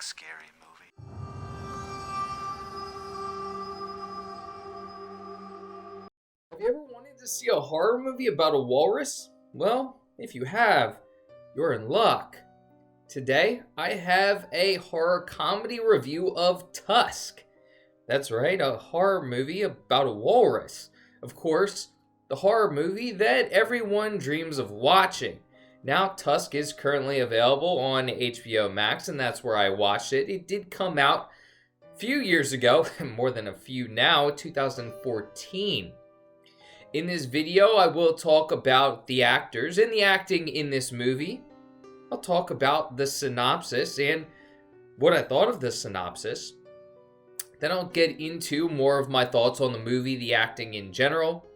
epic scary movie. Have you ever wanted to see a horror movie about a walrus? Well, if you have, you're in luck. Today, I have a horror comedy review of Tusk. That's right, a horror movie about a walrus. Of course, the horror movie that everyone dreams of watching. Now, Tusk is currently available on HBO Max, and that's where I watched it. It did come out a few years ago, more than a few now, 2014. In this video, I will talk about the actors and the acting in this movie. I'll talk about the synopsis and what I thought of the synopsis. Then I'll get into more of my thoughts on the movie, the acting in general.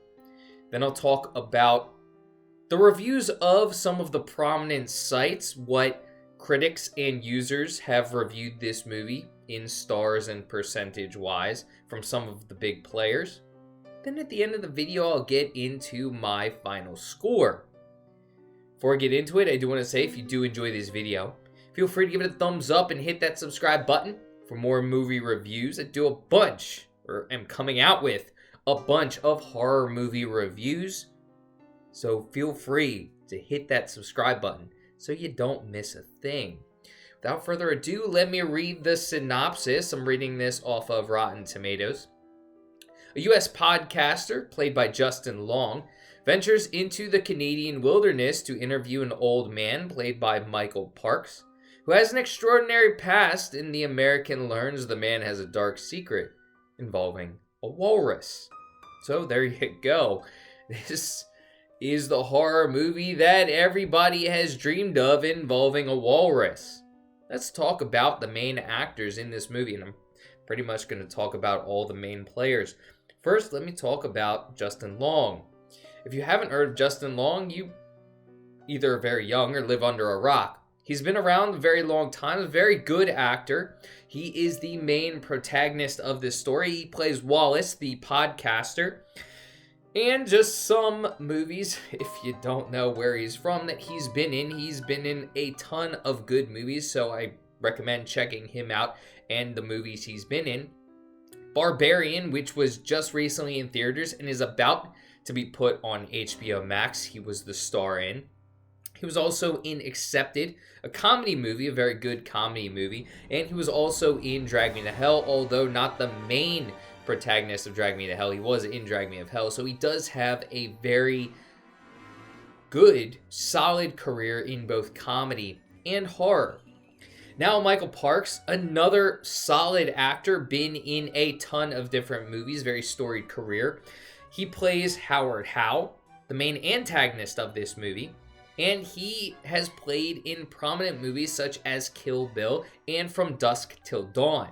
Then I'll talk about the reviews of some of the prominent sites, what critics and users have reviewed this movie in stars and percentage-wise from some of the big players. Then at the end of the video, I'll get into my final score. Before I get into it, I do want to say if you do enjoy this video, feel free to give it a thumbs up and hit that subscribe button for more movie reviews. I do a bunch, or am coming out with a bunch of horror movie reviews. So feel free to hit that subscribe button so you don't miss a thing. Without further ado, let me read the synopsis. I'm reading this off of Rotten Tomatoes. A U.S. podcaster, played by Justin Long, ventures into the Canadian wilderness to interview an old man, played by Michael Parks, who has an extraordinary past, and the American learns the man has a dark secret involving a walrus. So there you go. This is the horror movie that everybody has dreamed of involving a walrus. Let's talk about the main actors in this movie, and I'm pretty much going to talk about all the main players. First, let me talk about Justin Long. If you haven't heard of Justin Long, you either are very young or live under a rock. He's been around a very long time, a very good actor. He is the main protagonist of this story. He plays Wallace, the podcaster. And just some movies, if you don't know where he's from, that he's been in a ton of good movies, so I recommend checking him out and the movies he's been in. Barbarian, which was just recently in theaters and is about to be put on HBO Max. He was the star in. He was also in Accepted, a comedy movie, a very good comedy movie. And he was also in Drag Me to Hell, although not the main protagonist of Drag Me to Hell. He was in Drag Me to Hell, so he does have a very good, solid career in both comedy and horror. Now, Michael Parks, another solid actor, been in a ton of different movies, very storied career. He plays Howard Howe, the main antagonist of this movie, and he has played in prominent movies such as Kill Bill and From Dusk Till Dawn.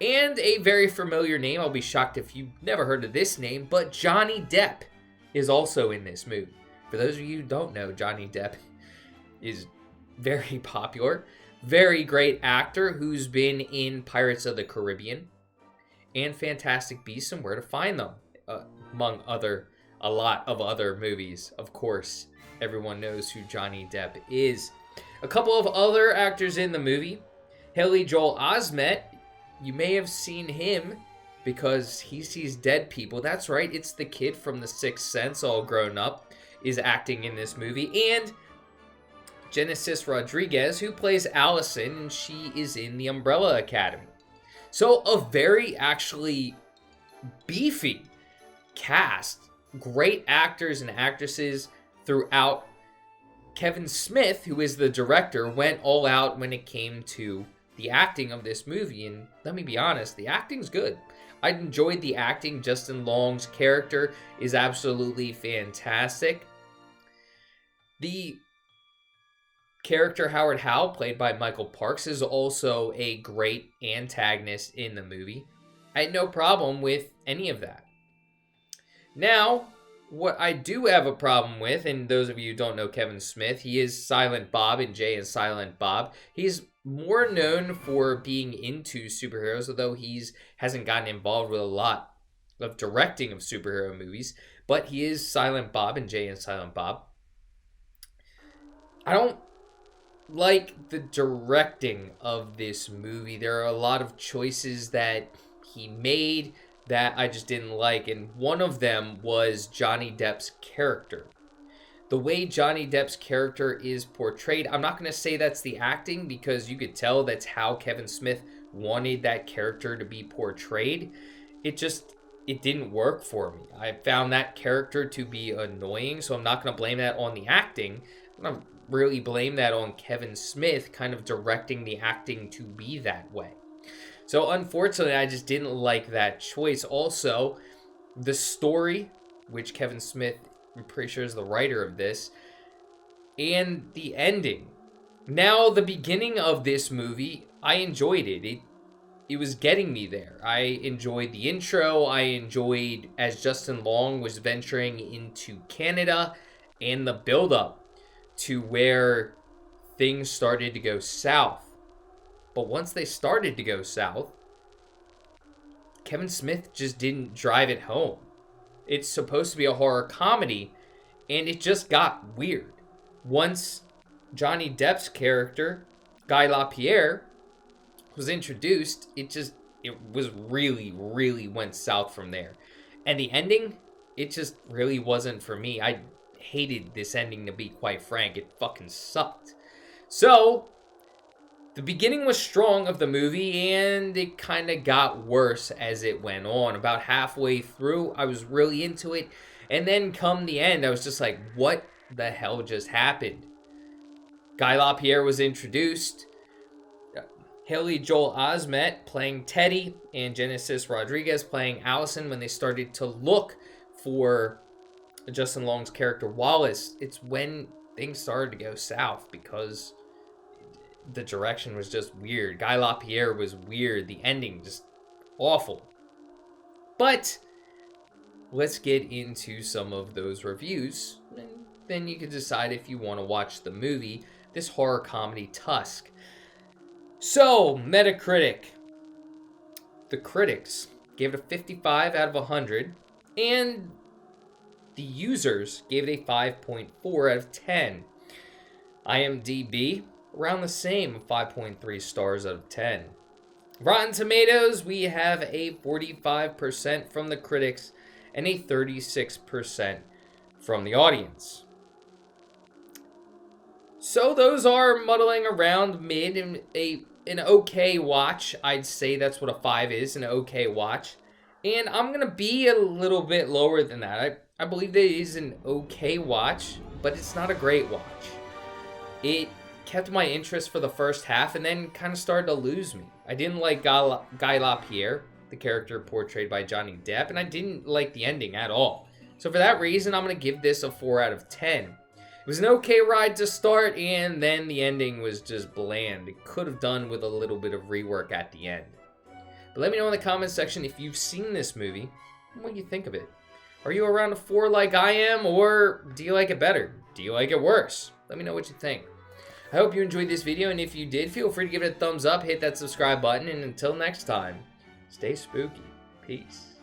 And a very familiar name, I'll be shocked if you've never heard of this name, but Johnny Depp is also in this movie. For those of you who don't know, Johnny Depp is very popular, very great actor who's been in Pirates of the Caribbean and Fantastic Beasts and Where to Find Them, among a lot of other movies. Of course, everyone knows who Johnny Depp is. A couple of other actors in the movie. Haley Joel Osment, you may have seen him because he sees dead people. That's right, it's the kid from The Sixth Sense, all grown up, is acting in this movie. And Genesis Rodriguez, who plays Allison, and she is in The Umbrella Academy. So a very actually beefy cast. Great actors and actresses throughout. Kevin Smith, who is the director, went all out when it came to the acting of this movie. And let me be honest, the acting's good. I enjoyed the acting. Justin Long's character is absolutely fantastic. The character Howard Howe, played by Michael Parks, is also a great antagonist in the movie. I had no problem with any of that. Now, what I do have a problem with, and those of you who don't know Kevin Smith, he is Silent Bob in Jay and Silent Bob. He's more known for being into superheroes, although he hasn't gotten involved with a lot of directing of superhero movies. But he is Silent Bob in Jay and Silent Bob. I don't like the directing of this movie. There are a lot of choices that he made that I just didn't like, and one of them was Johnny Depp's character. The way Johnny Depp's character is portrayed, I'm not going to say that's the acting, because you could tell that's how Kevin Smith wanted that character to be portrayed. It didn't work for me. I found that character to be annoying, so I'm not going to blame that on the acting. I'm going to really blame that on Kevin Smith kind of directing the acting to be that way. So unfortunately, I just didn't like that choice. Also, the story, which Kevin Smith, I'm pretty sure, is the writer of this, and the ending. Now, the beginning of this movie, I enjoyed it. It was getting me there. I enjoyed the intro. I enjoyed as Justin Long was venturing into Canada, and the build-up to where things started to go south. But once they started to go south, Kevin Smith just didn't drive it home. It's supposed to be a horror comedy, and it just got weird. Once Johnny Depp's character, Guy Lapierre, was introduced, it was really went south from there. And the ending, it just really wasn't for me. I hated this ending, to be quite frank. It fucking sucked. So, the beginning was strong of the movie, and it kind of got worse as it went on. About halfway through, I was really into it. And then come the end, I was just like, what the hell just happened? Guy Lapierre was introduced. Haley Joel Osment playing Teddy, and Genesis Rodriguez playing Allison. When they started to look for Justin Long's character Wallace, it's when things started to go south, because the direction was just weird. Guy Lapierre was weird. The ending just awful. But let's get into some of those reviews, and then you can decide if you want to watch the movie, this horror comedy Tusk. So, Metacritic. The critics gave it a 55 out of 100, and the users gave it a 5.4 out of 10. IMDb, around the same, 5.3 stars out of 10. Rotten Tomatoes, we have a 45% from the critics and a 36% from the audience. So those are muddling around mid, and an okay watch. I'd say that's what a 5 is, an okay watch. And I'm going to be a little bit lower than that. I believe that it is an okay watch, but it's not a great watch. It kept my interest for the first half and then kind of started to lose me. I didn't like Guy Lapierre, the character portrayed by Johnny Depp, and I didn't like the ending at all. So for that reason, I'm going to give this a 4 out of 10. It was an okay ride to start, and then the ending was just bland. It could have done with a little bit of rework at the end. But let me know in the comments section if you've seen this movie and what you think of it. Are you around a 4 like I am, or do you like it better? Do you like it worse? Let me know what you think. I hope you enjoyed this video, and if you did, feel free to give it a thumbs up, hit that subscribe button, and until next time, stay spooky. Peace.